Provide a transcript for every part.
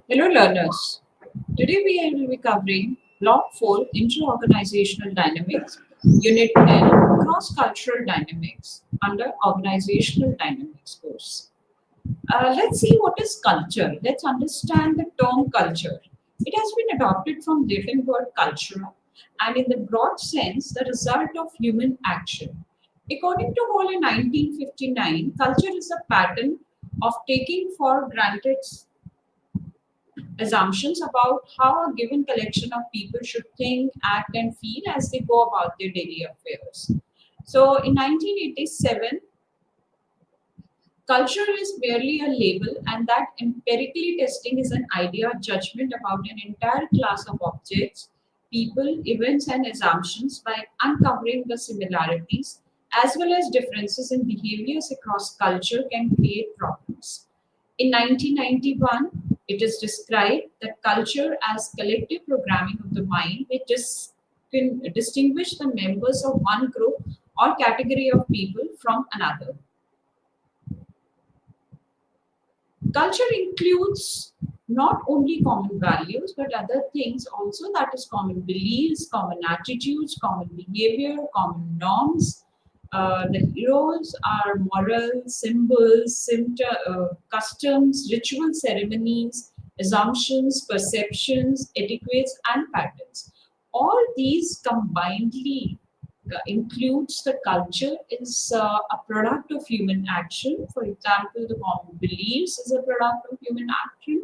Hello, learners. Today we will be covering Block 4 Inter-Organizational Dynamics, Unit 10 Cross Cultural Dynamics under Organizational Dynamics course. Let's see what is culture. Let's understand the term culture. It has been adopted from Latin word culture and, in the broad sense, the result of human action. According to Hall in 1959, culture is a pattern of taking for granted assumptions about how a given collection of people should think, act, and feel as they go about their daily affairs. So, in 1987, culture is merely a label, and that empirically testing is an idea or judgment about an entire class of objects, people, events, and assumptions by uncovering the similarities as well as differences in behaviors across culture can create problems. In 1991, it is described that culture as collective programming of the mind which can distinguish the members of one group or category of people from another. Culture includes not only common values but other things also, that is common beliefs, common attitudes, common behavior, common norms. The heroes are moral symbols, customs, ritual ceremonies, assumptions, perceptions, etiquettes, and patterns. All these combinedly includes the culture is a product of human action. For example, the common beliefs is a product of human action.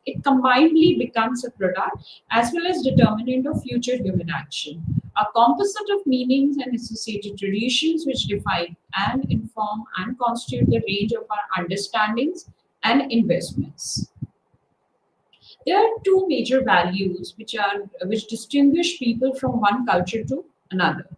It combinedly becomes a product as well as determinant of future human action. A composite of meanings and associated traditions which define and inform and constitute the range of our understandings and investments. There are two major values which distinguish people from one culture to another.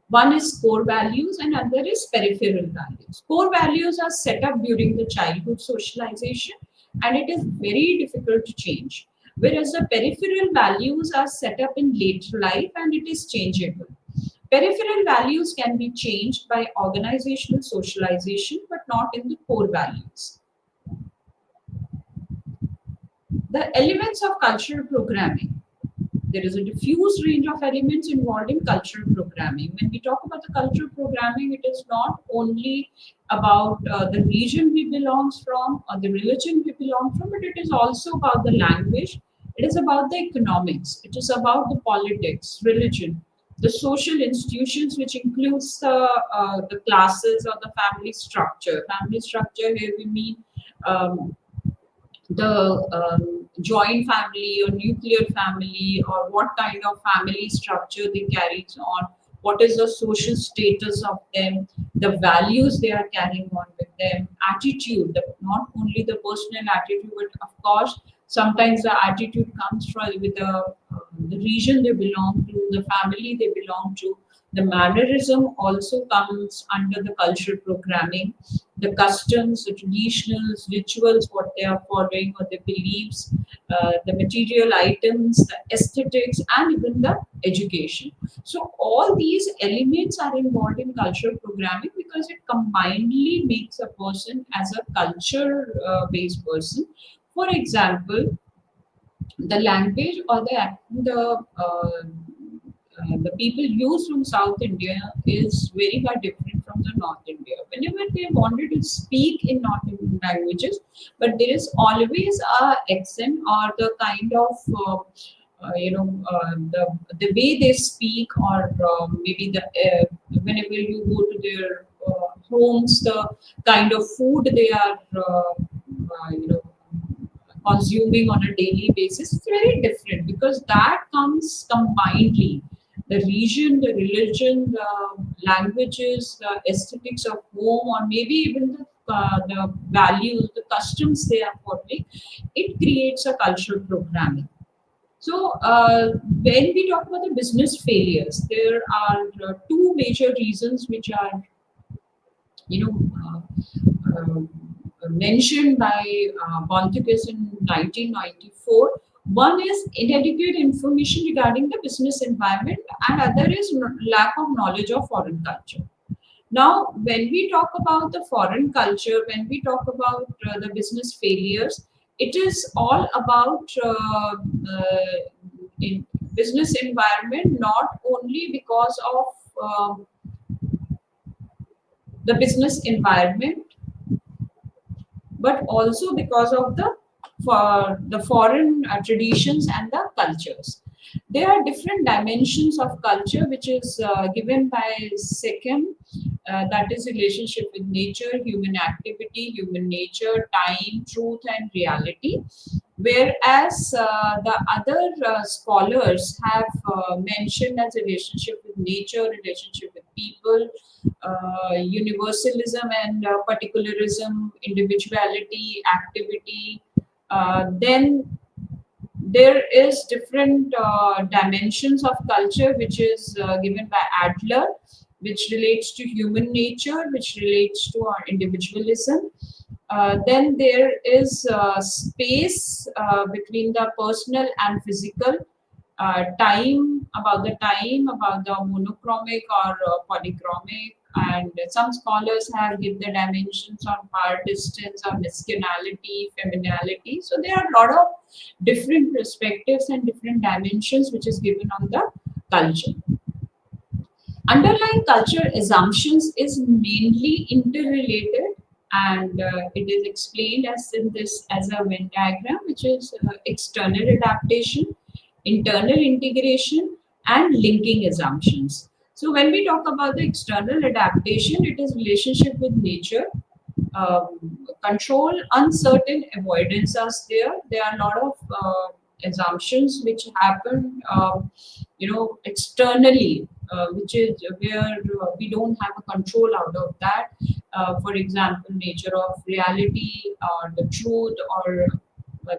One is core values and other is peripheral values. Core values are set up during the childhood socialization and it is very difficult to change. Whereas the peripheral values are set up in later life and it is changeable. Peripheral values can be changed by organizational socialization but not in the core values. The elements of cultural programming. There is a diffuse range of elements involved in cultural programming. When we talk about the cultural programming, it is not only about the region we belong from or the religion we belong from, but it is also about the language. It is about the economics. It is about the politics, religion, the social institutions, which includes the classes or the family structure. Family structure here we mean the joint family or nuclear family, or what kind of family structure they carry on, what is the social status of them, the values they are carrying on with them, attitude, not only the personal attitude, but of course sometimes the attitude comes from with the region they belong to, the family they belong to. The mannerism also comes under the cultural programming, the customs, the traditionals, rituals, what they are following, or the beliefs, the material items, the aesthetics, and even the education. So all these elements are involved in cultural programming because it combinedly makes a person as a culture-based person. For example, the language or the people used from South India is very much different from the North India. Whenever they wanted to speak in North Indian languages, but there is always a accent or the kind of the way they speak, or maybe the whenever you go to their homes, the kind of food they are consuming on a daily basis is very different because that comes combinedly. The region, the religion, the languages, the aesthetics of home, or maybe even the values, the customs they are following, it creates a cultural programming. So, when we talk about the business failures, there are two major reasons which are, you know, mentioned by Bonticus in 1994. One is inadequate information regarding the business environment, and other is lack of knowledge of foreign culture. Now, when we talk about the foreign culture, when we talk about the business failures, It is all about in business environment, not only because of the business environment, but also because of the foreign traditions and the cultures. There are different dimensions of culture, which is given by second, that is relationship with nature, human activity, human nature, time, truth, and reality. Whereas the other scholars have mentioned as relationship with nature, relationship with people, universalism and particularism, individuality, activity. Then there is different dimensions of culture, which is given by Adler, which relates to human nature, which relates to our individualism. Then there is space between the personal and physical, time, about the monochromic or polychromic, and some scholars have given the dimensions on power distance or masculinity, femininity. So there are a lot of different perspectives and different dimensions which is given on the culture. Underlying culture assumptions is mainly interrelated, and it is explained as in this as a Venn diagram, which is external adaptation, internal integration, and linking assumptions. So when we talk about the external adaptation, it is relationship with nature, control, uncertain, avoidance are there. There are a lot of assumptions which happen, externally, which is where we don't have a control out of that. For example, nature of reality or the truth, or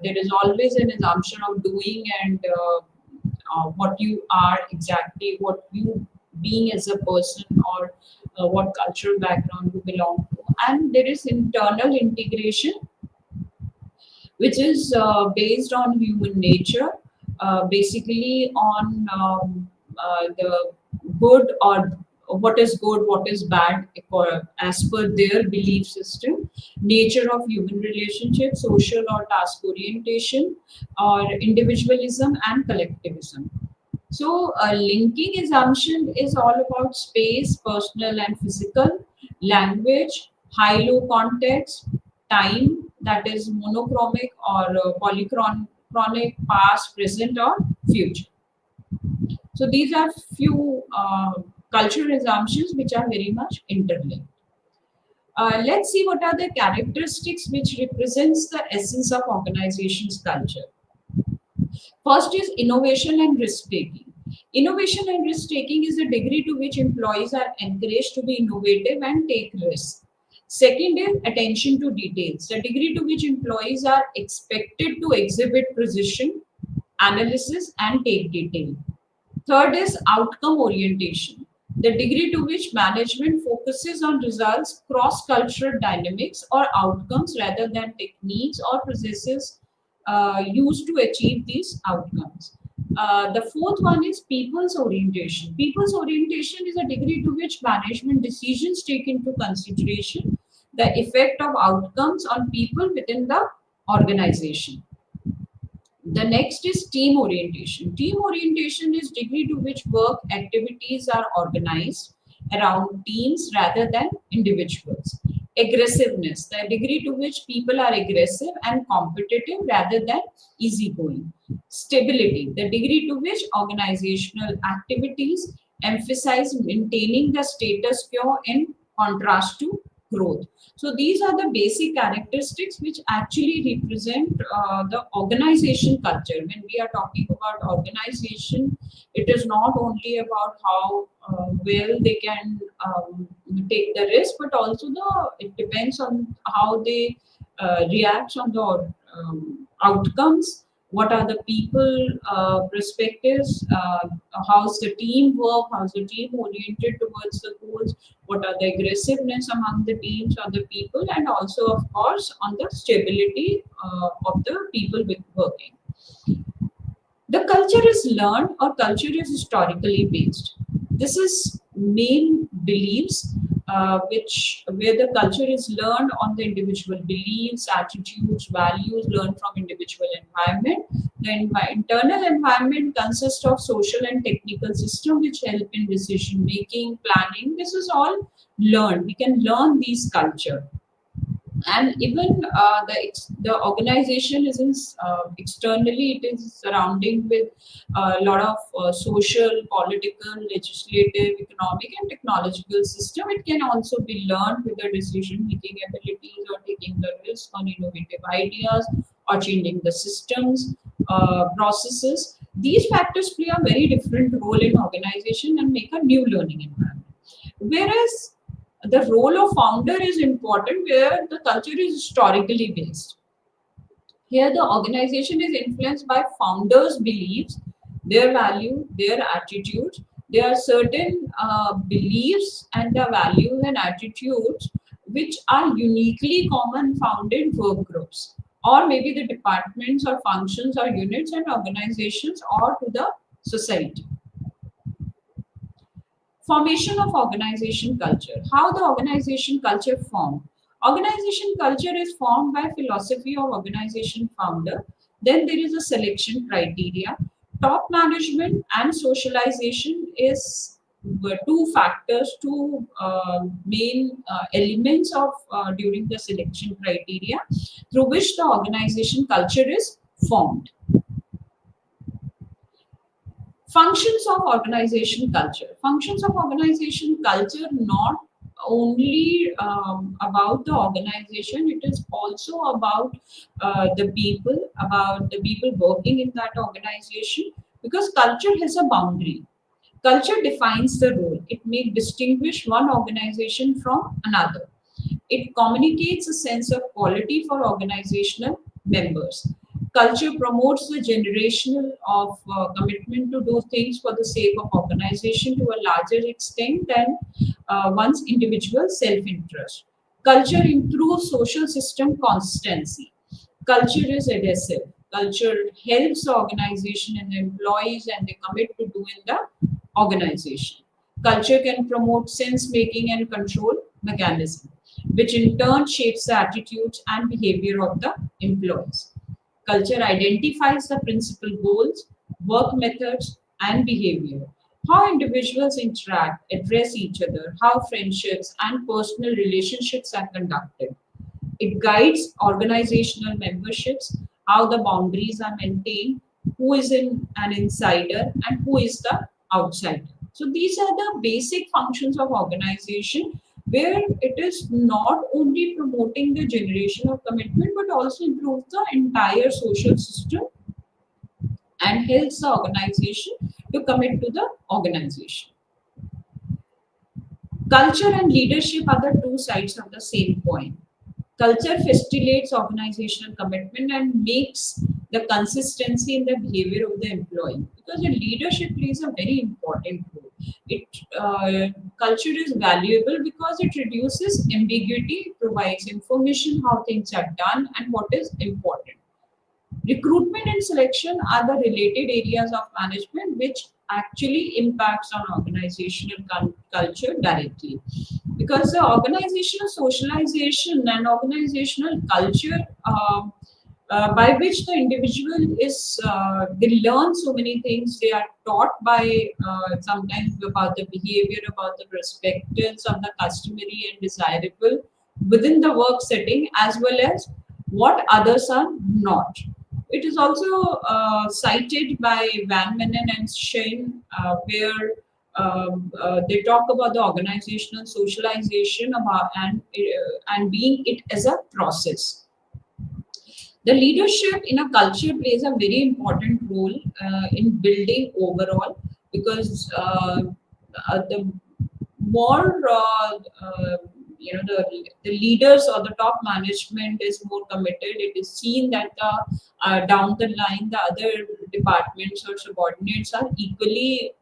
there is always an assumption of doing and what you are exactly, what you being as a person, or what cultural background you belong to. And there is internal integration, which is based on human nature, basically on the good, or what is good, what is bad, as per their belief system, nature of human relationship, social or task orientation, or individualism and collectivism. So, linking assumption is all about space, personal and physical, language, high-low context, time, that is monochromic or polychronic, past, present, or future. So, these are few cultural assumptions which are very much interlinked. Let's see what are the characteristics which represents the essence of organization's culture. First is innovation and risk taking. Innovation and risk taking is the degree to which employees are encouraged to be innovative and take risks. Second is attention to details, the degree to which employees are expected to exhibit precision, analysis, and take detail. Third is outcome orientation, the degree to which management focuses on results, cross cultural dynamics, or outcomes rather than techniques or processes used to achieve these outcomes. The fourth one is people's orientation. People's orientation is a degree to which management decisions take into consideration the effect of outcomes on people within the organization. The next is team orientation. Team orientation is degree to which work activities are organized around teams rather than individuals. Aggressiveness, the degree to which people are aggressive and competitive rather than easygoing. Stability, the degree to which organizational activities emphasize maintaining the status quo in contrast to growth. So these are the basic characteristics which actually represent the organization culture. When we are talking about organization, it is not only about how well they can take the risk, but also it depends on how they react on the outcomes. What are the people perspectives? How's the team work? How's the team oriented towards the goals? What are the aggressiveness among the teams or the people, and also, of course, on the stability of the people with working. The culture is learned or culture is historically based. This is main beliefs which where the culture is learned on the individual beliefs, attitudes, values learned from individual environment. The internal environment consists of social and technical system which help in decision making, planning. This is all learned. We can learn these culture, and even the organization isn't externally, it is surrounding with a lot of social, political, legislative, economic and technological system. It can also be learned with the decision making abilities or taking the risk on innovative ideas or changing the systems, processes. These factors play a very different role in organization and make a new learning environment. Whereas the role of founder is important where the culture is historically based. Here, the organization is influenced by founders' beliefs, their value, their attitudes. There are certain beliefs and the values and attitudes which are uniquely common found in work groups, or maybe the departments or functions or units and organizations or to the society. Formation of organization culture. How the organization culture formed. Organization culture is formed by philosophy of organization founder. Then there is a selection criteria. Top management and socialization is two factors, two main elements of during the selection criteria through which the organization culture is formed. Functions of organization culture. Functions of organization culture not only about the organization, it is also about the people working in that organization, because culture has a boundary. Culture defines the role. It may distinguish one organization from another. It communicates a sense of quality for organizational members. Culture promotes the generational of commitment to do things for the sake of organization to a larger extent than one's individual self-interest. Culture improves social system consistency. Culture is adhesive. Culture helps the organization and the employees and they commit to doing the organization. Culture can promote sense making and control mechanism, which in turn shapes the attitudes and behavior of the employees. Culture identifies the principal goals, work methods, and behavior. How individuals interact, address each other, how friendships and personal relationships are conducted. It guides organizational memberships, how the boundaries are maintained, who is an insider and who is the outsider. So these are the basic functions of organization where it is not only promoting the generation of commitment but also improves the entire social system and helps the organization to commit to the organization. Culture and leadership are the two sides of the same coin. Culture facilitates organizational commitment and makes the consistency in the behavior of the employee, because the leadership plays a very important role. It culture is valuable because it reduces ambiguity, provides information how things are done and what is important. Recruitment and selection are the related areas of management which actually impacts on organizational culture directly, because the organizational socialization and organizational culture by which the individual is they learn so many things. They are taught by sometimes about the behavior, about the perspectives of the customary and desirable within the work setting, as well as what others are not. It is also cited by Van Menen and Shane, where they talk about the organizational socialization about and being it as a process. The leadership in a culture plays a very important role in building overall, because the more the leaders or the top management is more committed, it is seen that the down the line the other departments or subordinates are equally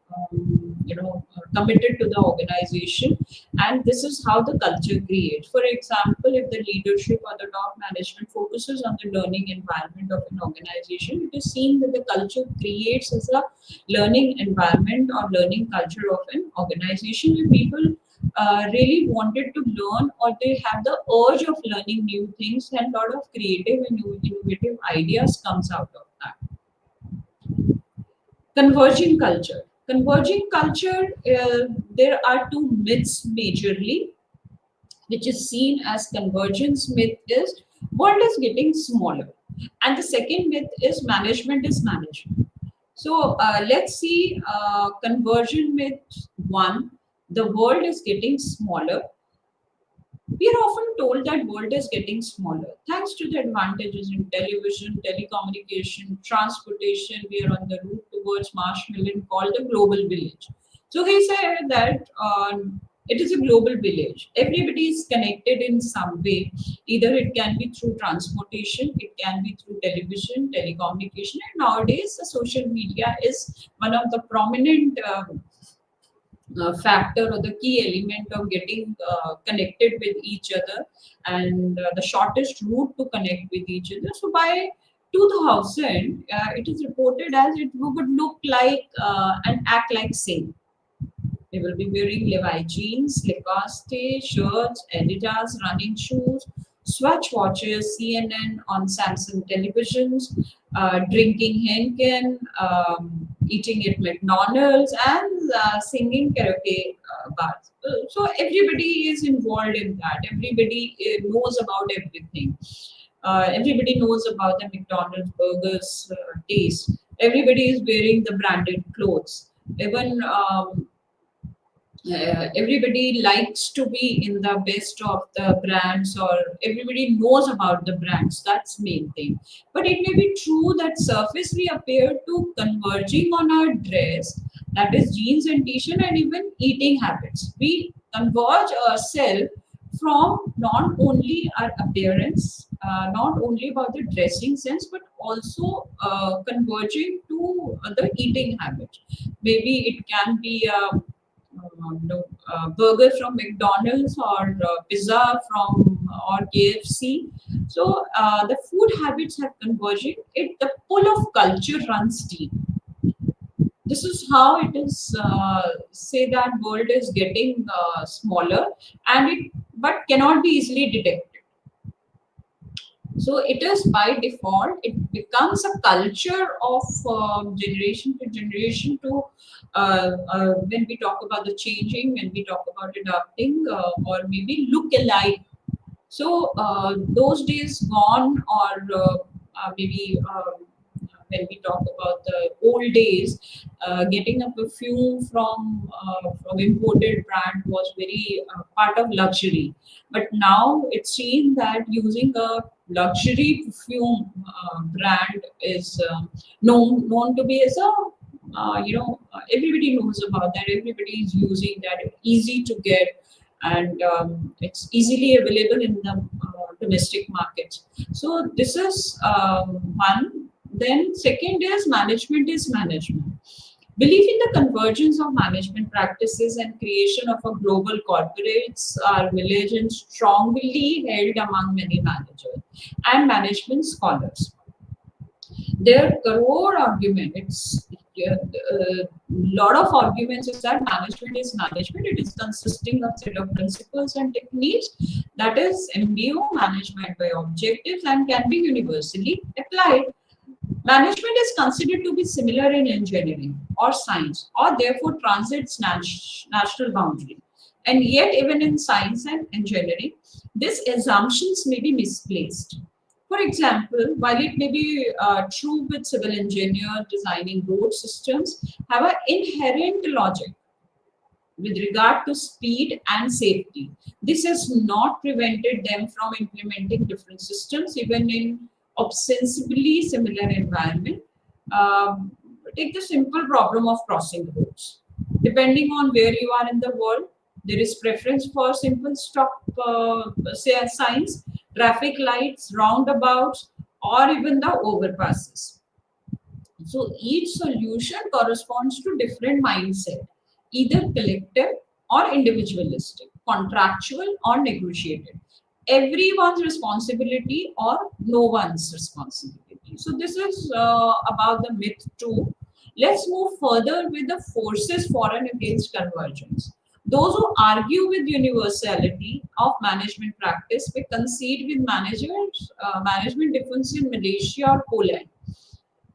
committed to the organization, and this is how the culture creates. For example, if the leadership or the top management focuses on the learning environment of an organization, it is seen that the culture creates as a learning environment or learning culture of an organization, and people really wanted to learn, or they have the urge of learning new things, and a lot of creative and innovative ideas comes out of that. Converging culture. Converging culture, there are two myths majorly, which is seen as convergence myth is world is getting smaller. And the second myth is management is management. So let's see conversion myth one. The world is getting smaller. We are often told that world is getting smaller thanks to the advantages in television, telecommunication, transportation. We are on the route towards Marshmallow called the global village. So he said that it is a global village. Everybody is connected in some way. Either it can be through transportation, it can be through television, telecommunication, and nowadays the social media is one of the prominent factor or the key element of getting connected with each other, and the shortest route to connect with each other. So by 2000, it is reported as it would look like and act like same. They will be wearing Levi jeans, Lacoste shirts, Adidas running shoes, Swatch watches, CNN on Samsung televisions, drinking Henken, eating at McDonald's, and singing karaoke bars. So everybody is involved in that. Everybody knows about everything. Everybody knows about the McDonald's burgers taste. Everybody is wearing the branded clothes. Even everybody likes to be in the best of the brands, or everybody knows about the brands. That's main thing. But it may be true that surface we appear to converging on our dress, that is jeans and t-shirt, and even eating habits. We converge ourselves from not only our appearance, not only about the dressing sense, but also converging to the eating habit. Maybe it can be burger from McDonald's, or pizza from or KFC. So the food habits have converging. It the pull of culture runs deep. This is how it is. Say that world is getting smaller, and it but cannot be easily detected. So it is by default, it becomes a culture of generation to generation to when we talk about the changing, when we talk about adapting, or maybe look alike. So those days gone, or maybe when we talk about the old days, getting a perfume from imported brand was very part of luxury. But now it's seen that using a luxury perfume brand is known to be as a everybody knows about that. Everybody is using that. It's easy to get, and it's easily available in the domestic markets. So this is one. Then second is management is management. Belief in the convergence of management practices and creation of a global corporates are village and strongly held among many managers and management scholars. Their core argument, it's a lot of arguments is that management is management. It is consisting of set of principles and techniques, that is MBO, management by objectives, and can be universally applied. Management is considered to be similar in engineering or science, or therefore transits national boundary. And yet, even in science and engineering, these assumptions may be misplaced. For example, while it may be true with civil engineers designing road systems, have an inherent logic with regard to speed and safety. This has not prevented them from implementing different systems, even in ostensibly similar environment. Take the simple problem of crossing roads. Depending on where you are in the world, there is preference for simple stop signs, traffic lights, roundabouts, or even the overpasses. So each solution corresponds to different mindset, either collective or individualistic, contractual or negotiated. Everyone's responsibility or no one's responsibility. So this is about the myth two. Let's move further with the forces for and against convergence. Those who argue with universality of management practice may concede with management difference in Malaysia or Poland,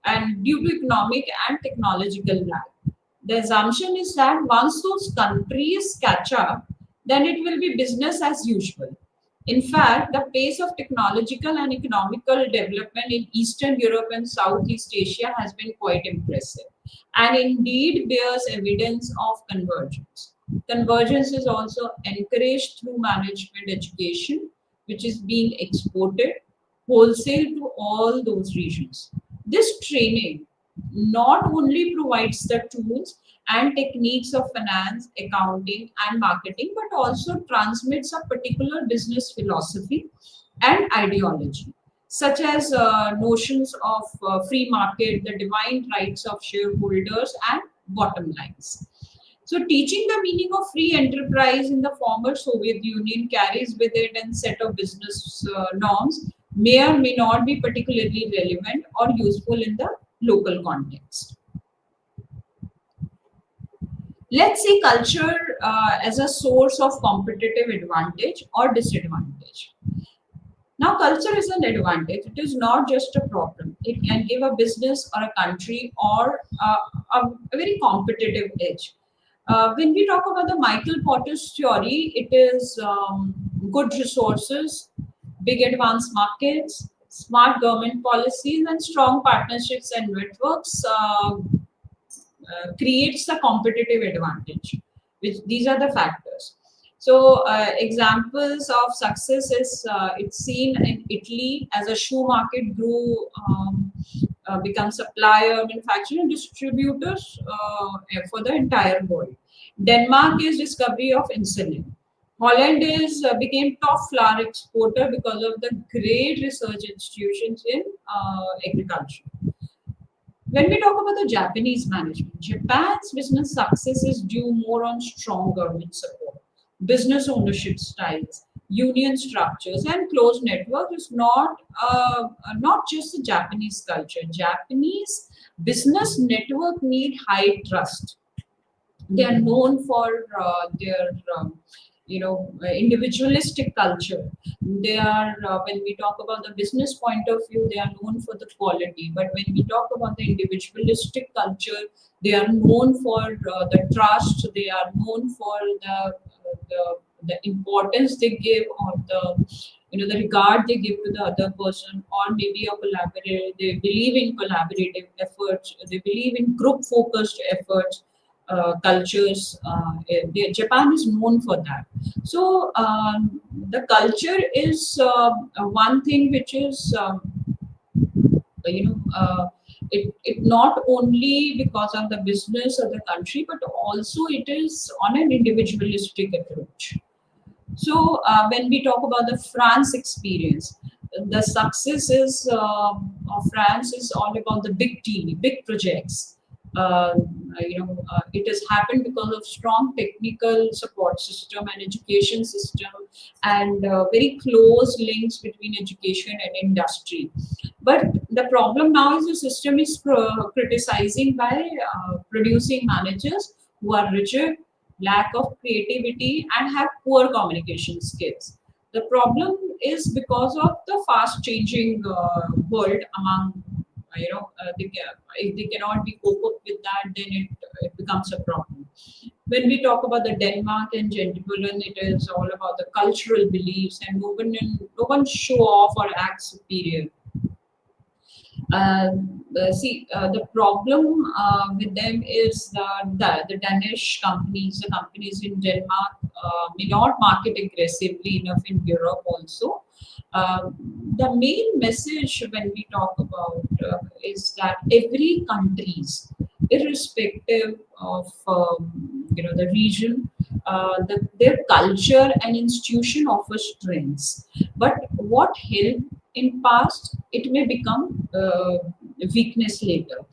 and due to economic and technological lag. The assumption is that once those countries catch up, then it will be business as usual. In fact, the pace of technological and economical development in Eastern Europe and Southeast Asia has been quite impressive and indeed bears evidence of convergence. Convergence is also encouraged through management education, which is being exported wholesale to all those regions. This training not only provides the tools and techniques of finance, accounting, and marketing, but also transmits a particular business philosophy and ideology, such as notions of free market, the divine rights of shareholders, and bottom lines. So, teaching the meaning of free enterprise in the former Soviet Union carries with it a set of business norms may or may not be particularly relevant or useful in the local context. Let's see culture as a source of competitive advantage or disadvantage. Now, culture is an advantage. It is not just a problem. It can give a business or a country or a very competitive edge. When we talk about the Michael Porter's theory, it is good resources, big advanced markets, smart government policies, and strong partnerships and networks creates the competitive advantage. Which these are the factors. So examples of success is it's seen in Italy as a shoe market grew, become supplier, manufacturer, and distributors for the entire world. Denmark is discovery of insulin. Holland is became top flour exporter because of the great research institutions in agriculture. When we talk about the Japanese management, Japan's business success is due more on strong government support, business ownership styles, union structures, and closed network is not just the Japanese culture. Japanese business network need high trust. They are known for their individualistic culture. They are when we talk about the business point of view, they are known for the quality, but when we talk about the individualistic culture, they are known for the trust. They are known for the importance they give, or the regard they give to the other person, or maybe a collaborative. They believe in collaborative efforts. They believe in group focused efforts. Cultures. Japan is known for that. So the culture is one thing which is you know it not only because of the business of the country, but also it is on an individualistic approach. So when we talk about the France experience, the success is of France is all about the big team, big projects. It has happened because of strong technical support system and education system, and very close links between education and industry. But the problem now is the system is criticizing by producing managers who are rigid, lack of creativity, and have poor communication skills. The problem is because of the fast changing world among if they cannot be cope up with that, then it becomes a problem. When we talk about the Denmark and Gentleman, it is all about the cultural beliefs, and no one show off or act superior. The problem with them is the Danish companies, the companies in Denmark may not market aggressively enough in Europe also. The main message when we talk about is that every countries, irrespective of the region, their culture and institution offer strengths. But what helped in past, it may become weakness later.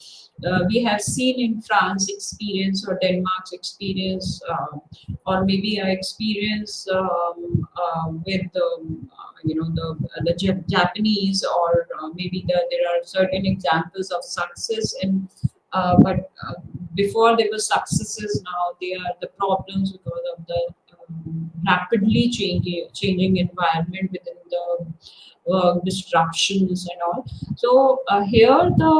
We have seen in France experience or Denmark's experience, or maybe our experience with the Japanese, or maybe there are certain examples of success in but before they were successes, now they are the problems because of the rapidly changing environment within the disruptions and all. So here the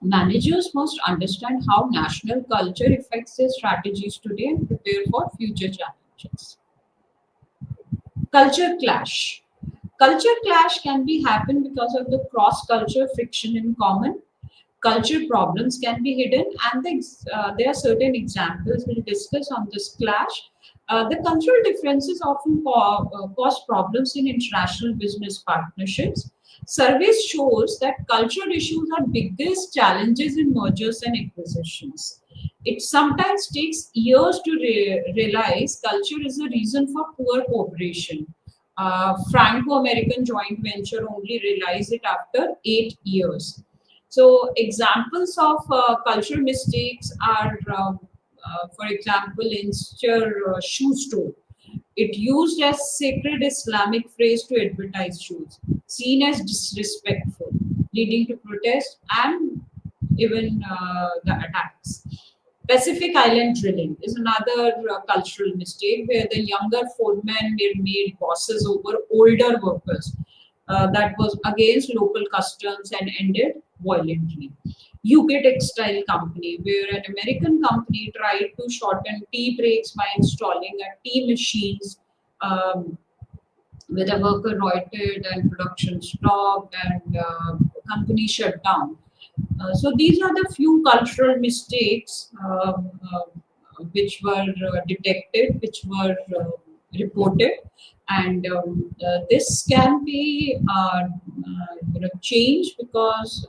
managers must understand how national culture affects their strategies today and prepare for future challenges. Culture clash. Culture clash can be happen because of the cross-culture friction in common. Culture problems can be hidden, and there are certain examples we'll discuss on this clash. The cultural differences often cause problems in international business partnerships. Surveys shows that cultural issues are biggest challenges in mergers and acquisitions. It sometimes takes years to realize culture is a reason for poor cooperation. Franco-American joint venture only realized it after 8 years. So examples of cultural mistakes are, for example, in shoe store. It used as sacred Islamic phrase to advertise shoes, seen as disrespectful, leading to protest and even the attacks. Pacific Island drilling is another cultural mistake where the younger foremen were made bosses over older workers. That was against local customs and ended violently. UK Textile Company, where an American company tried to shorten tea breaks by installing a tea machines um, where the worker loitered and production stopped and company shut down. So these are the few cultural mistakes which were detected, which were reported, and this can be changed because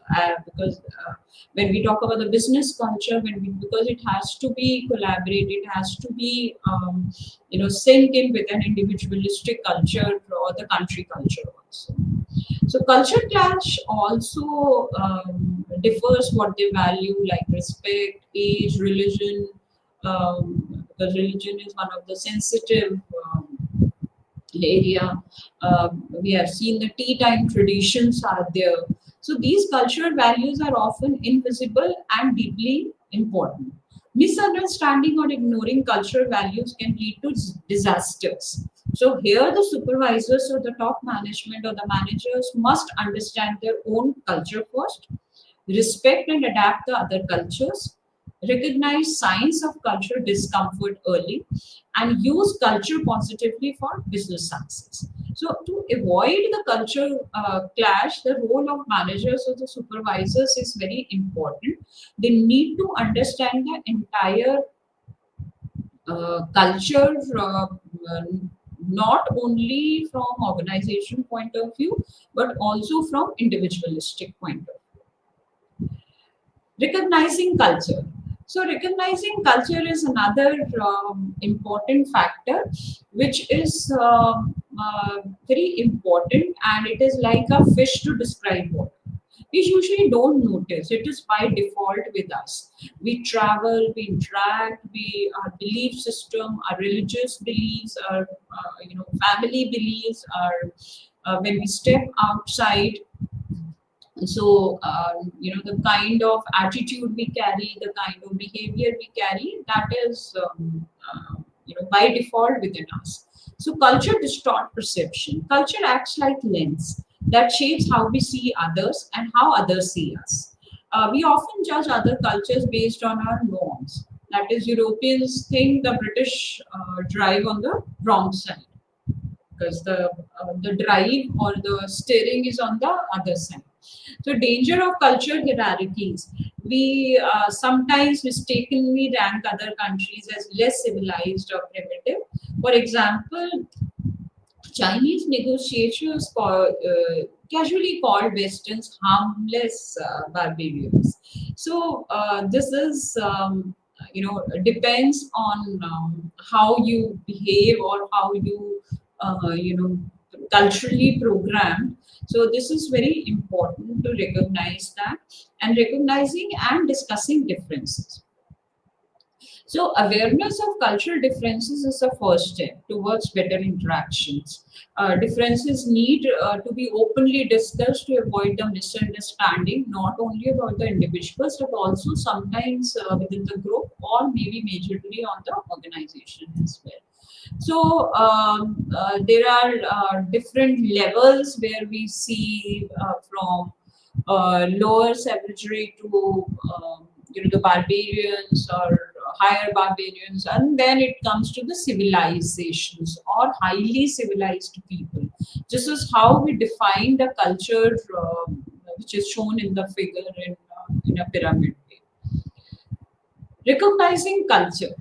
when we talk about the business culture, because it has to be collaborated, it has to be sync in with an individualistic culture or the country culture also. So culture clash also differs what they value, like respect, age, religion. Because religion is one of the sensitive area. We have seen the tea time traditions are there. So these cultural values are often invisible and deeply important. Misunderstanding or ignoring cultural values can lead to disasters. So here the supervisors or the top management or the managers must understand their own culture first, respect and adapt the other cultures, recognize signs of cultural discomfort early, and use culture positively for business success. So, to avoid the culture clash, the role of managers or the supervisors is very important. They need to understand the entire culture, not only from organization point of view, but also from individualistic point of view. Recognizing culture. So recognizing culture is another important factor, which is very important, and it is like a fish to describe water. We usually don't notice. It is by default with us. We travel, we interact, our belief system, our religious beliefs, our family beliefs, our when we step outside, so the kind of attitude we carry, the kind of behavior we carry, that is by default within us. So culture distort perception. Culture acts like lens that shapes how we see others and how others see us. We often judge other cultures based on our norms. That is, Europeans think the British drive on the wrong side because the drive or the steering is on the other side. So danger of cultural hierarchies. We sometimes mistakenly rank other countries as less civilized or primitive. For example, Chinese negotiators casually called Westerns harmless barbarians. So this is depends on how you behave or how you culturally programmed. So this is very important to recognize that, and recognizing and discussing differences. So, awareness of cultural differences is the first step towards better interactions. Differences need to be openly discussed to avoid the misunderstanding, not only about the individuals, but also sometimes within the group or maybe majorly on the organization as well. So there are different levels where we see from lower savagery to the barbarians or higher barbarians, and then it comes to the civilizations or highly civilized people. This is how we define the culture, which is shown in the figure in a pyramid way. Recognizing culture.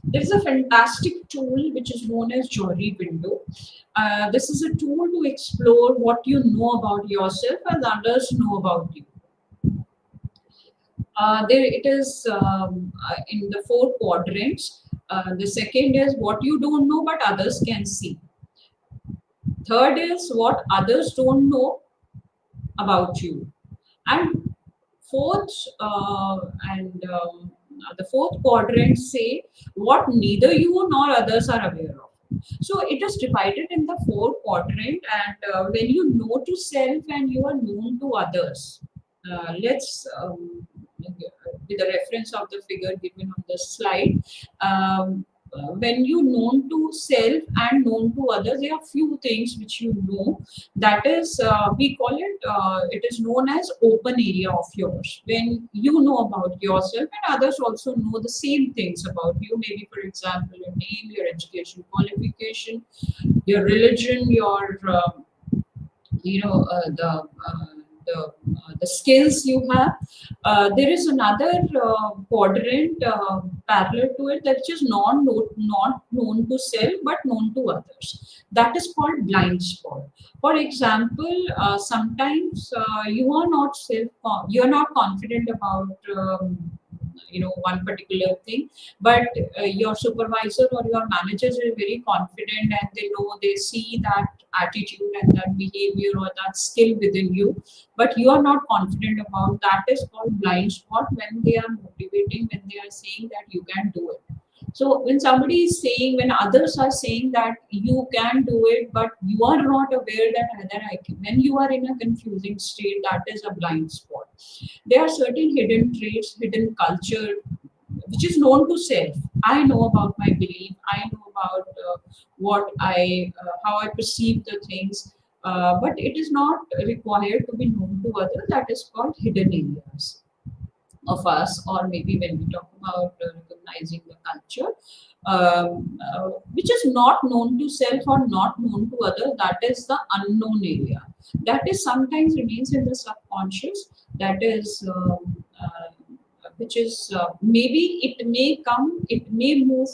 There is a fantastic tool which is known as Jury Window. This is a tool to explore what you know about yourself and others know about you. There it is in the four quadrants. The second is what you don't know but others can see. Third is what others don't know about you. And fourth and the fourth quadrant say what neither you nor others are aware of. So it is divided in the four quadrant, and when you know to self and you are known to others. Let's with the reference of the figure given on the slide. When you known to self and known to others, there are few things which you know. That is, we call it. It is known as open area of yours. When you know about yourself and others also know the same things about you. Maybe, for example, your name, your education qualification, your religion, your you know the skills you have. There is another quadrant parallel to it that is not known to self but known to others. That is called blind spot. For example, sometimes you are not confident about one particular thing, but your supervisor or your managers are very confident and they see that attitude and that behavior or that skill within you, but you are not confident about. That is called blind spot. When they are motivating, when they are saying that you can do it. So when somebody is saying, when others are saying that you can do it, but you are not aware that either I can, when you are in a confusing state, that is a blind spot. There are certain hidden traits, hidden culture, which is known to self. I know about my belief. I know about how I perceive the things, but it is not required to be known to others. That is called hidden areas of us, or maybe when we talk about recognizing the culture, which is not known to self or not known to other, that is the unknown area. That is sometimes remains in the subconscious. That is. Which is maybe it may move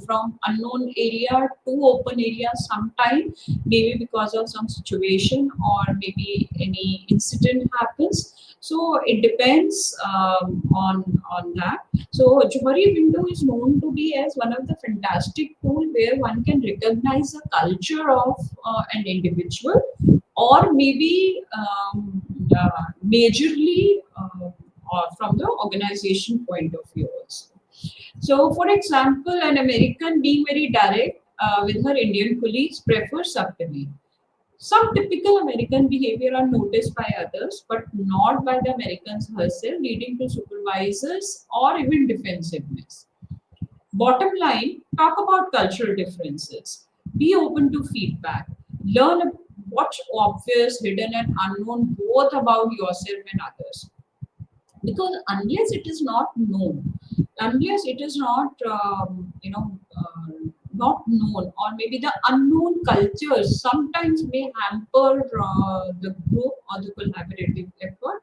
from unknown area to open area sometime, maybe because of some situation or maybe any incident happens. So it depends on that. So Johari window is known to be as one of the fantastic tool where one can recognize the culture of an individual, or maybe majorly or from the organization point of view also. So, for example, an American being very direct with her Indian colleagues prefers subtlety. Some typical American behavior are noticed by others, but not by the Americans herself, leading to supervisors or even defensiveness. Bottom line, talk about cultural differences. Be open to feedback. Learn what's obvious, hidden, and unknown both about yourself and others, because unless it is not known, unless it is not not known, or maybe the unknown cultures sometimes may hamper the group or the collaborative effort.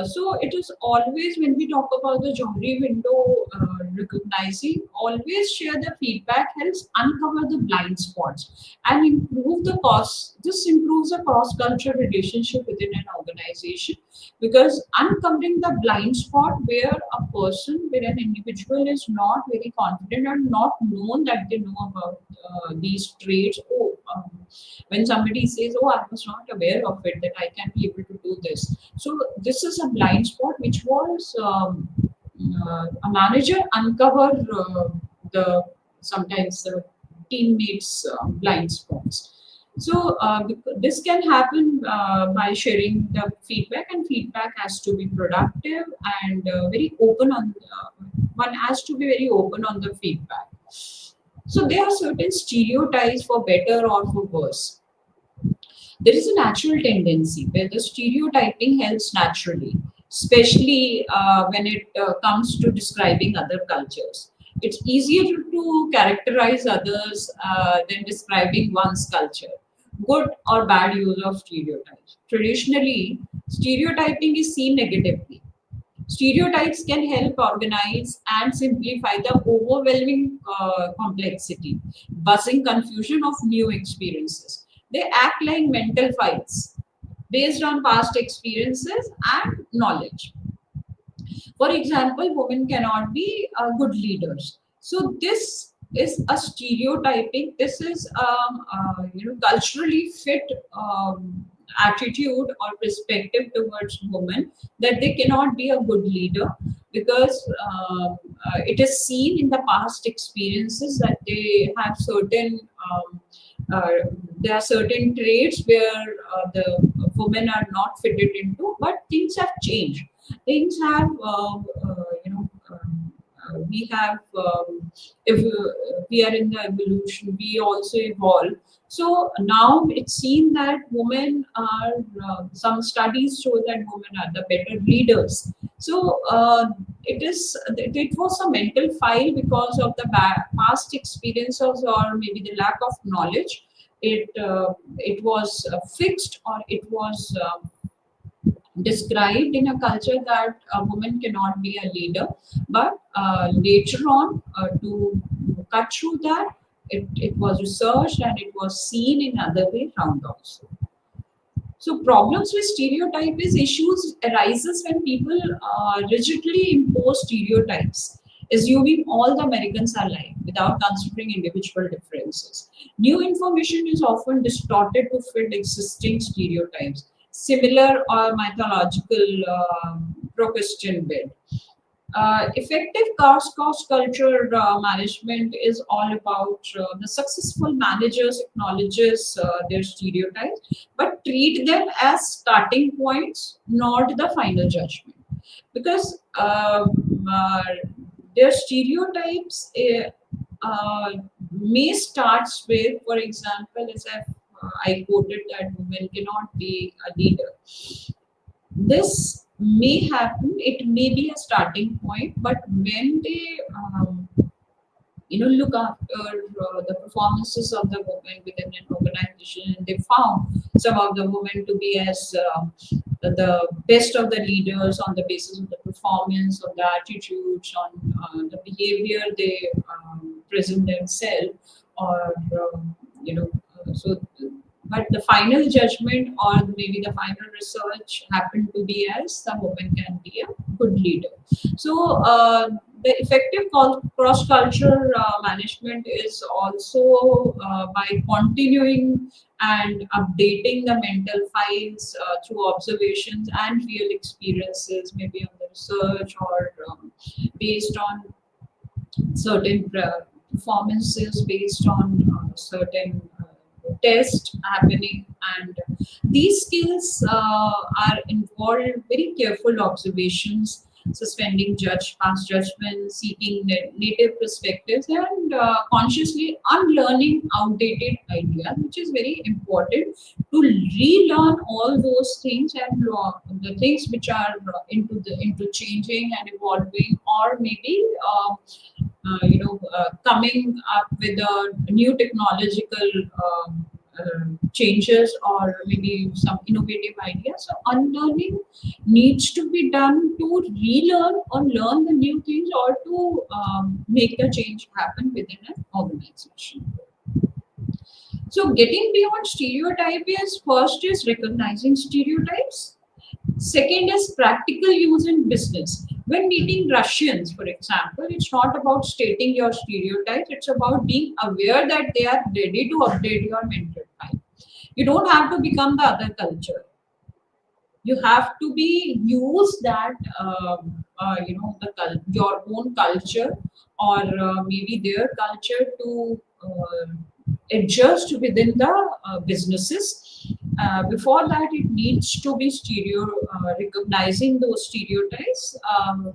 So it is always, when we talk about the Johari window, recognizing, always share the feedback helps uncover the blind spots and improve the cost. This improves the cross-cultural relationship within an organization, because uncovering the blind spot where a person, where an individual is not very confident and not known that they know about these traits. Oh, when somebody says, "Oh, I was not aware of it, that I can be able to do this." So this is a blind spot which was a manager uncover the sometimes the teammates' blind spots. So this can happen by sharing the feedback, and feedback has to be productive and very open on. One has to be very open on the feedback. So there are certain stereotypes for better or for worse. There is a natural tendency where the stereotyping helps naturally, especially when it comes to describing other cultures. It's easier to characterize others than describing one's culture. Good or bad use of stereotypes. Traditionally, stereotyping is seen negatively. Stereotypes can help organize and simplify the overwhelming complexity, buzzing confusion of new experiences. They act like mental files based on past experiences and knowledge. For example, women cannot be good leaders. So this is a stereotyping. This is culturally fit attitude or perspective towards women, that they cannot be a good leader because it is seen in the past experiences that they have certain. Uh, there are certain traits where the women are not fitted into, but things have changed. Things have we have if we are in the evolution, we also evolve. So now it's seen that women are some studies show that women are the better leaders. So it was a mental file because of the past experiences or maybe the lack of knowledge. It was fixed, or it was described in a culture that a woman cannot be a leader. But later on, to cut through that, it was researched and it was seen in other way around also. So problems with stereotype is issues arises when people rigidly impose stereotypes, assuming all the Americans are alike without considering individual differences. New information is often distorted to fit existing stereotypes, similar or mythological pro-Christian bid. Effective cost culture management is all about the successful managers acknowledges their stereotypes, but treat them as starting points, not the final judgment. Because their stereotypes may starts with, for example, as I quoted that women cannot be a leader. This may happen, it may be a starting point, but when they look after the performances of the women within an organization, and they found some of the women to be as the best of the leaders on the basis of the performance, on the attitudes, on the behavior they present themselves, or so. But the final judgment or maybe the final research happened to be as the woman can be a good leader. So the effective cross-cultural management is also by continuing and updating the mental files through observations and real experiences, maybe on the research or based on certain performances, based on certain tests happening, and these skills are involved very careful observations, suspending past judgments, seeking native perspectives, and consciously unlearning outdated ideas, which is very important to relearn all those things, and the things which are into changing and evolving, or maybe coming up with a new technological changes, or maybe some innovative ideas. So unlearning needs to be done to relearn or learn the new things, or to make the change happen within an organization. So getting beyond stereotype is first is recognizing stereotypes. Second is practical use in business. When meeting Russians, for example, it's not about stating your stereotypes, it's about being aware that they are ready to update your mental type. You don't have to become the other culture. You have to be use that your own culture or maybe their culture to adjust within the businesses. Before that, it needs to be recognizing those stereotypes.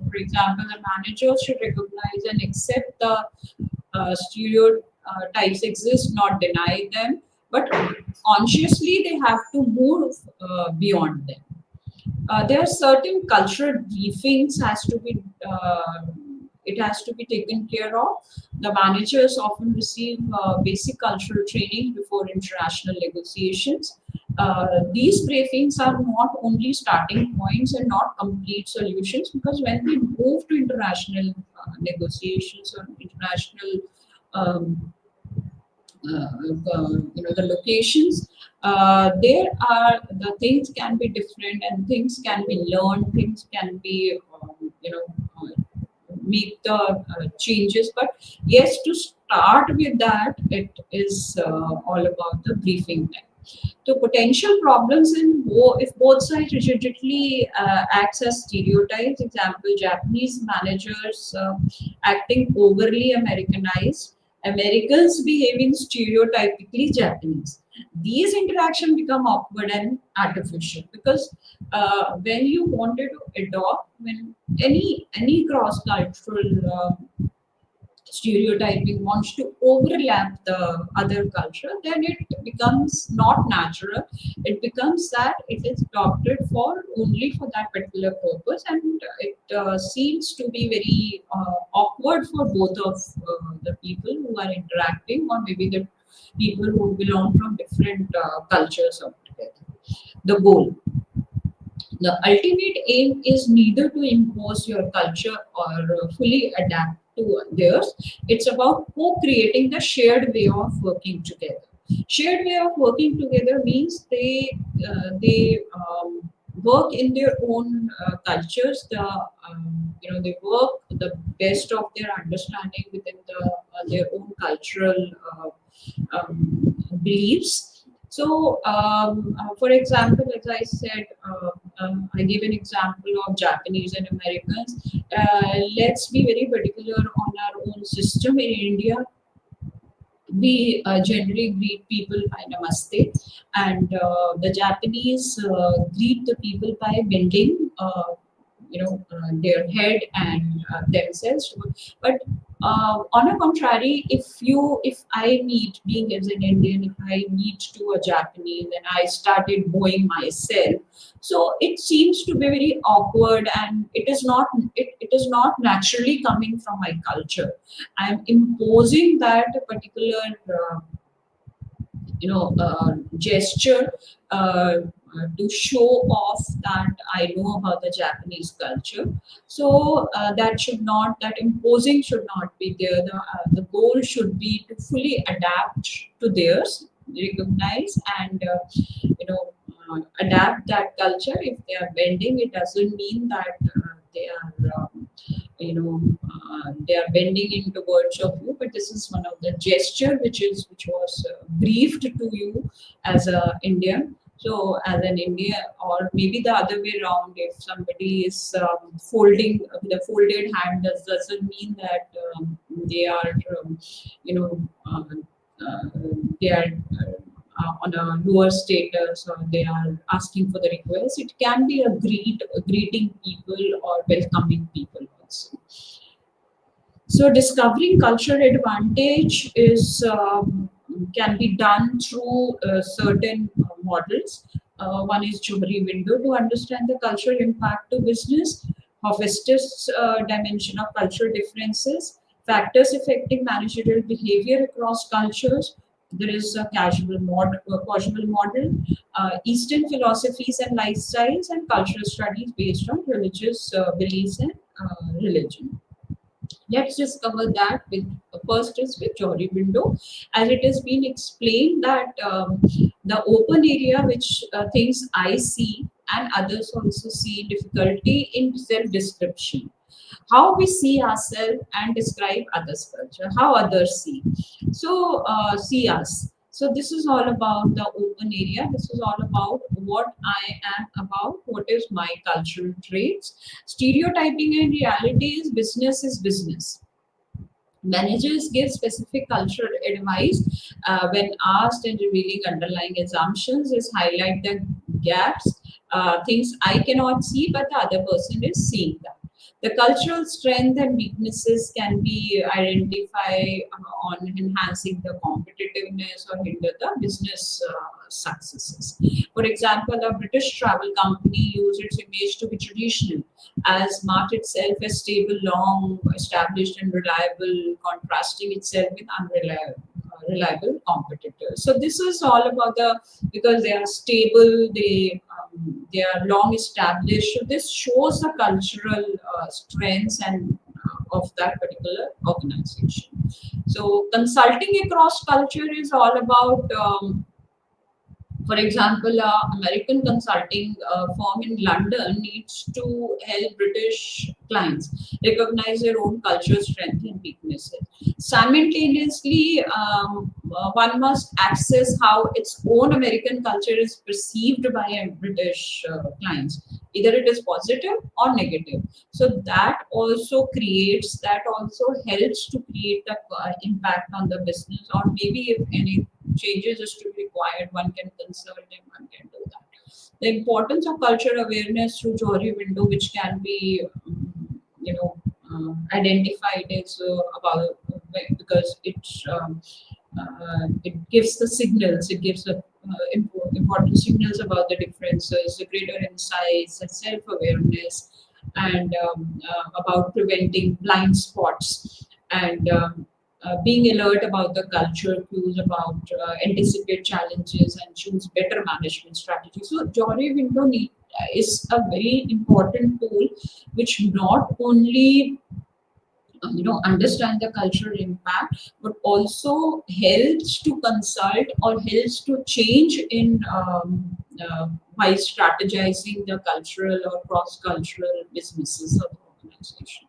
For example, the managers should recognize and accept the stereotypes exist, not deny them, but consciously they have to move beyond them. There are certain cultural briefings has to be it has to be taken care of. The managers often receive basic cultural training before international negotiations. These briefings are not only starting points and not complete solutions, because when we move to international negotiations or international um, the locations, there are the things can be different and things can be learned, things can be make the changes. But yes, to start with that, it is all about the briefing time. So potential problems if both sides rigidly acts as stereotypes. Example: Japanese managers acting overly Americanized, Americans behaving stereotypically Japanese. These interactions become awkward and artificial, because when you wanted to adopt, when any cross cultural stereotyping wants to overlap the other culture, then it becomes not natural. It becomes that it is adopted for only for that particular purpose, and it seems to be very awkward for both of the people who are interacting, or maybe the people who belong from different cultures altogether. The goal, the ultimate aim is neither to impose your culture or fully adapt to theirs. It's about co-creating the shared way of working together. Shared way of working together means they work in their own cultures. They work the best of their understanding within their own cultural beliefs. So, for example, as I said, I gave an example of Japanese and Americans. Let's be very particular on our own system. In India, we generally greet people by namaste, and the Japanese greet the people by bending. Their head and themselves. But on a contrary, if I meet, being as an Indian, if I meet to a Japanese and I started bowing myself, so it seems to be very awkward, and it is not naturally coming from my culture. I'm imposing that particular gesture to show off that I know about the Japanese culture. So that imposing should not be there. The goal should be to fully adapt to theirs, recognize and adapt that culture. If they are bending, it doesn't mean that they are they are bending in towards of you, but this is one of the gesture which was briefed to you as a Indian. So as an Indian, or maybe the other way around, if somebody is folding with a folded hand, doesn't mean that they are you know uh, uh, they are on a lower status, or they are asking for the request. It can be a greeting people or welcoming people also. So discovering cultural advantage is can be done through certain models. One is Johari window to understand the cultural impact to business, Hofstede's dimension of cultural differences, factors affecting managerial behavior across cultures. There is a casual model, Eastern philosophies and lifestyles, and cultural studies based on religious beliefs and religion. Let's just cover that with first is with Johari window, as it has been explained that the open area which things I see and others also see difficulty in self description, how we see ourselves and describe others culture, how others see, so see us. So this is all about the open area. This is all about what I am about, what is my cultural traits. Stereotyping and reality is business. Managers give specific cultural advice when asked, and revealing underlying assumptions is highlight the gaps, things I cannot see, but the other person is seeing that. The cultural strength and weaknesses can be identified on enhancing the competitiveness or hinder the business successes. For example, a British travel company used its image to be traditional as marked itself as stable, long established, and reliable, contrasting itself with unreliable. Reliable competitors. So this is all about the because they are stable, they are long established. So this shows the cultural strengths and of that particular organization. So consulting across culture is all about for example, American consulting firm in London needs to help British clients recognize their own cultural strength and weaknesses. Simultaneously, one must access how its own American culture is perceived by a British clients. Either it is positive or negative. So that also helps to create the impact on the business, or maybe if any changes is to be required, one can consult and one can do that. The importance of culture awareness through Jory window, which can be, identified is about because it gives the signals, it gives the important signals about the differences, the greater insights, and self awareness, and about preventing blind spots and being alert about the culture cues, about anticipate challenges and choose better management strategies. So, Jory window is a very important tool, which not only understand the cultural impact, but also helps to consult or helps to change in by strategizing the cultural or cross-cultural businesses of the organization.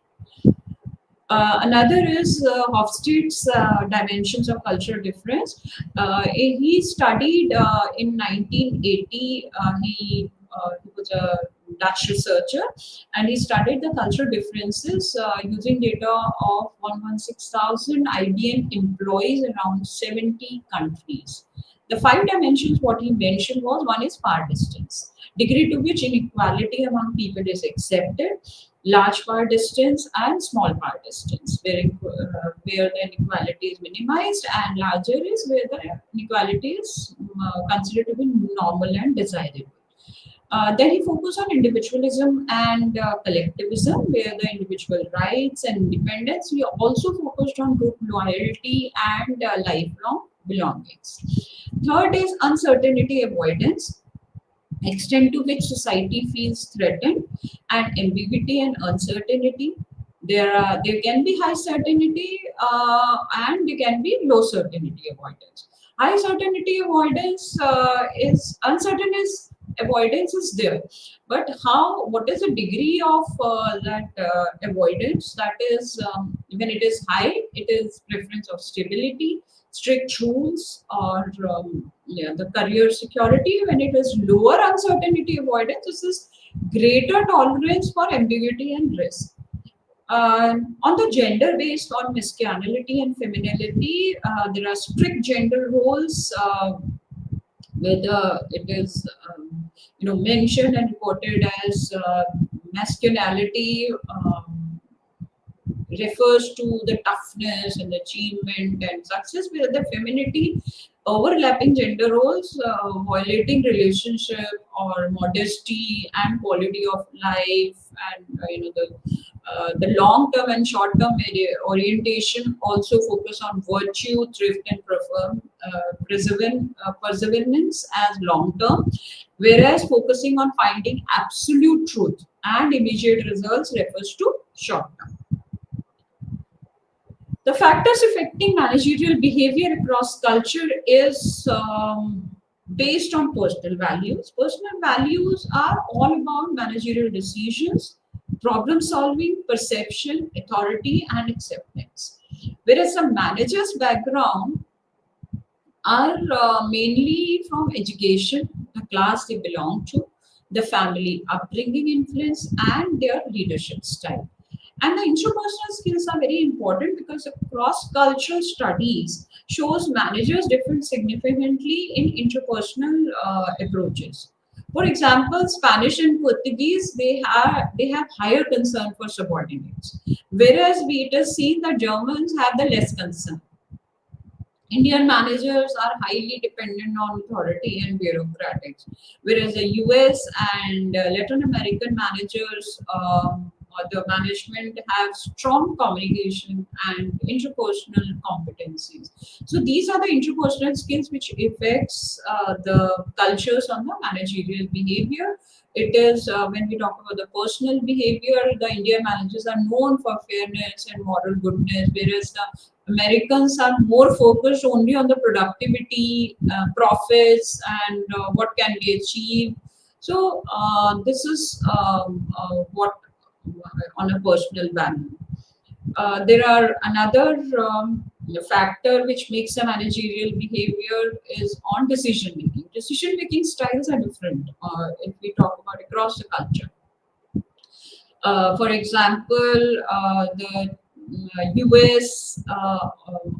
Another is Hofstede's dimensions of cultural difference. He studied in 1980. He was a Dutch researcher, and he studied the cultural differences using data of 116,000 IBM employees around 70 countries. The five dimensions what he mentioned was one is far distance, degree to which inequality among people is accepted, large far distance and small far distance, where the inequality is minimized, and larger is where the inequality is considered to be normal and desirable. Then he focused on individualism and collectivism, where the individual rights and independence. We also focused on group loyalty and lifelong belongings. Third is uncertainty avoidance, extent to which society feels threatened, and ambiguity and uncertainty. There can be high certainty and there can be low certainty avoidance. High certainty avoidance is uncertain is avoidance is there, but how what is the degree of that avoidance? That is when it is high, it is preference of stability, strict rules, or the career security. When it is lower uncertainty avoidance, this is greater tolerance for ambiguity and risk. On the gender based on masculinity and femininity, there are strict gender roles, whether it is mentioned and reported as masculinity refers to the toughness and achievement and success, where the femininity overlapping gender roles, violating relationship or modesty and quality of life, and the long term and short term orientation also focus on virtue, thrift, and perseverance as long term, whereas focusing on finding absolute truth and immediate results refers to short term. The factors affecting managerial behavior across culture is based on personal values. Personal values are all about managerial decisions, problem solving, perception, authority, and acceptance. Whereas a manager's background are mainly from education, the class they belong to, the family upbringing influence, and their leadership style. And the interpersonal skills are very important because the cross-cultural studies shows managers differ significantly in interpersonal approaches. For example, Spanish and Portuguese they have higher concern for subordinates, whereas we it is seen that Germans have the less concern. Indian managers are highly dependent on authority and bureaucratics, whereas the US and Latin American managers or the management have strong communication and interpersonal competencies. So these are the interpersonal skills which affects the cultures on the managerial behavior. It is when we talk about the personal behavior, the Indian managers are known for fairness and moral goodness, whereas the Americans are more focused only on the productivity, profits, and what can be achieved. So this is what on a personal value. There are another factor which makes a managerial behavior is on decision making. Decision making styles are different if we talk about across the culture. For example, the US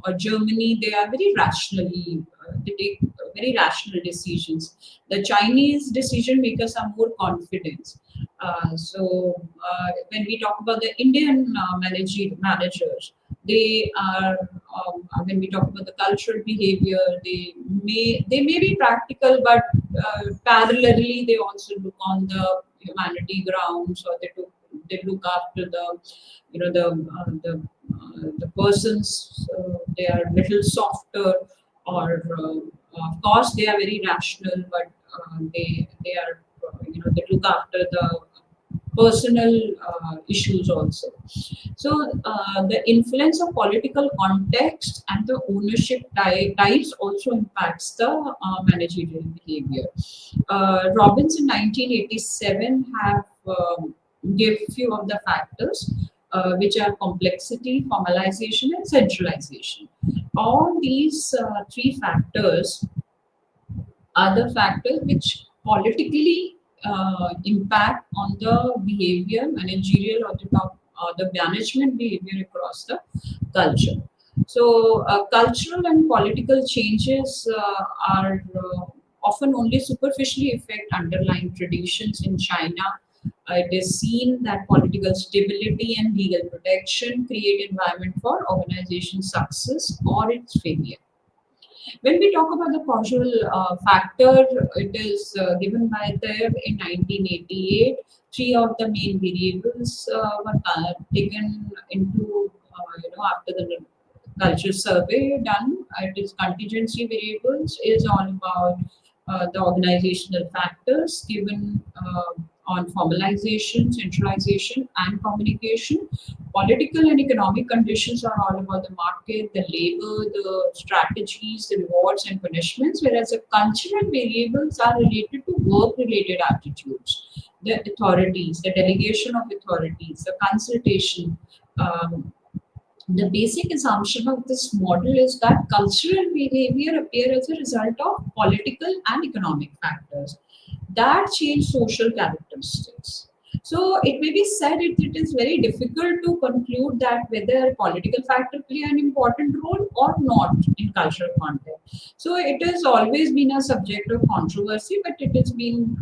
or Germany, they are very rationally, they take very rational decisions. The Chinese decision makers are more confident. When we talk about the Indian managers, they are when we talk about the cultural behavior, they may be practical, but parallelly they also look on the humanity grounds, or they look after the the persons. They are little softer, or of course they are very rational, but they are they look after the personal issues also. So the influence of political context and the ownership types also impacts the managerial behavior. Robbins in 1987 have give few of the factors which are complexity, formalization, and centralization. All these three factors are the factors which politically impact on the behavior, managerial or the management behavior across the culture. So, cultural and political changes are often only superficially affect underlying traditions in China. It is seen that political stability and legal protection create environment for organization success or its failure. When we talk about the causal factor, it is given by them in 1988. Three of the main variables were taken into, after the culture survey done. It is contingency variables is all about the organizational factors given on formalization, centralization, and communication. Political and economic conditions are all about the market, the labor, the strategies, the rewards and punishments, whereas the cultural variables are related to work-related attitudes, the authorities, the delegation of authorities, the consultation. The basic assumption of this model is that cultural behavior appear as a result of political and economic factors that change social characteristics. So it may be said it is very difficult to conclude that whether political factor play an important role or not in cultural context. So it has always been a subject of controversy, but it has been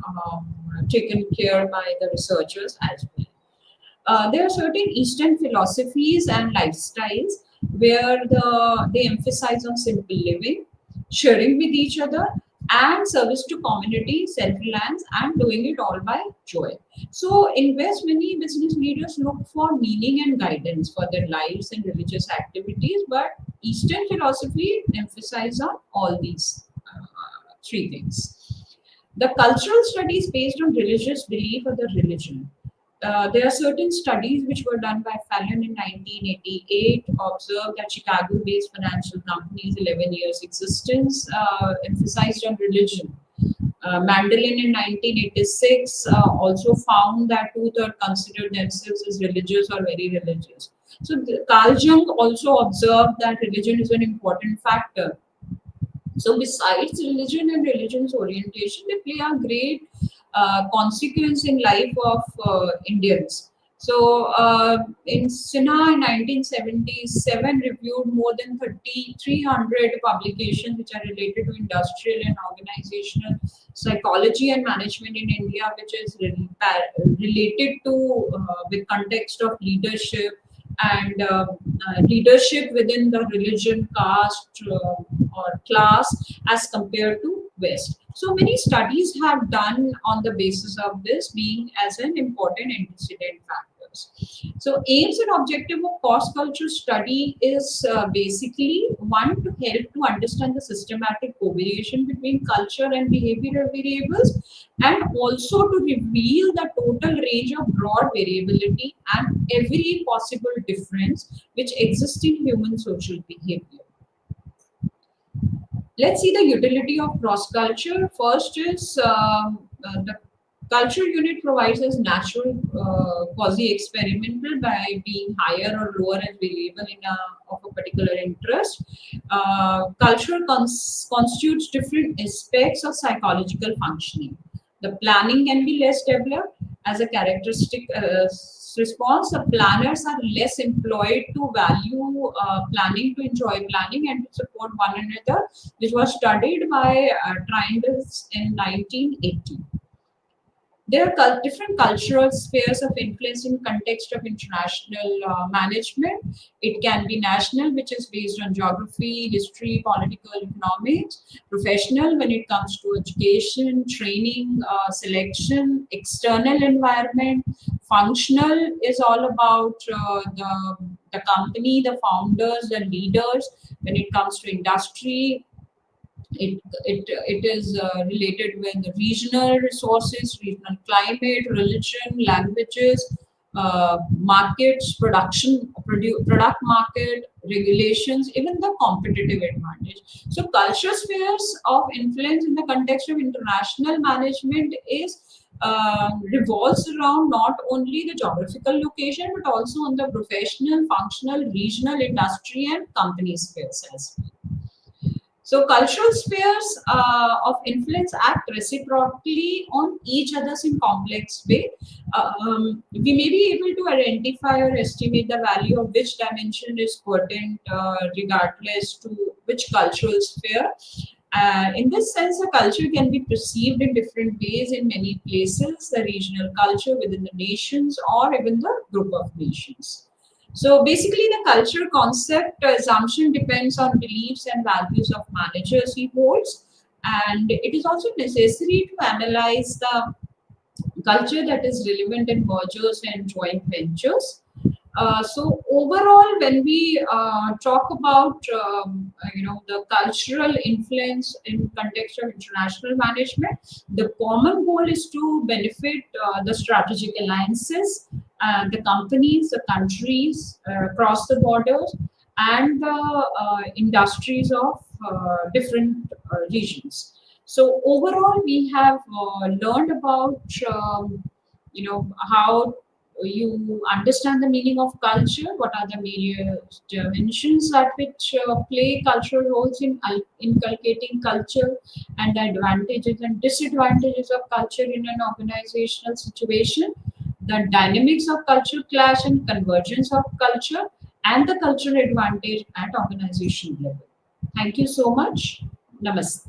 taken care by the researchers as well. There are certain Eastern philosophies and lifestyles where they emphasize on simple living, sharing with each other, and service to community, self-reliance, and doing it all by joy. So, in West, many business leaders look for meaning and guidance for their lives and religious activities, but Eastern philosophy emphasizes on all these three things. The cultural studies based on religious belief or the religion. There are certain studies which were done by Fallon in 1988, observed that Chicago-based financial companies' 11 years existence emphasized on religion. Mandolin in 1986 also found that two-thirds considered themselves as religious or very religious. So Carl Jung also observed that religion is an important factor. So besides religion and religion's orientation, they play a great consequence in life of Indians. So in Sinha in 1977 reviewed more than 300 publications which are related to industrial and organizational psychology and management in India, which is related to with context of leadership and leadership within the religion, caste, or class as compared to West. So many studies have done on the basis of this being as an important antecedent factors. So aims and objective of cost culture study is basically one to help to understand the systematic correlation between culture and behavioral variables, and also to reveal the total range of broad variability and every possible difference which exists in human social behavior. Let's see the utility of cross culture. First is the culture unit provides us natural quasi experimental by being higher or lower as variable in of a particular interest. Culture constitutes different aspects of psychological functioning. The planning can be less developed as a characteristic response. The planners are less employed to value planning, to enjoy planning, and to support one another, which was studied by Triangles in 1980. There are different cultural spheres of influence in context of international management. It can be national, which is based on geography, history, political, economics. Professional, when it comes to education, training, selection, external environment. Functional is all about the company, the founders, the leaders. When it comes to industry, it is related with the regional resources, regional climate, religion, languages, markets, product market, regulations, even the competitive advantage. So culture spheres of influence in the context of international management is revolves around not only the geographical location but also on the professional, functional, regional, industry, and company spheres as well. So cultural spheres of influence act reciprocally on each other's in complex way. We may be able to identify or estimate the value of which dimension is pertinent regardless to which cultural sphere. In this sense, the culture can be perceived in different ways in many places, the regional culture within the nations or even the group of nations. So basically, the culture concept assumption depends on beliefs and values of managers he holds, and it is also necessary to analyze the culture that is relevant in mergers and joint ventures. So overall, when we talk about the cultural influence in context of international management, the common goal is to benefit the strategic alliances, the companies, the countries across the borders, and the industries of different regions. So overall, we have learned about how you understand the meaning of culture, what are the various dimensions at which play cultural roles in inculcating culture, and the advantages and disadvantages of culture in an organizational situation, the dynamics of culture clash and convergence of culture, and the cultural advantage at organization level. Thank you so much. Namaste.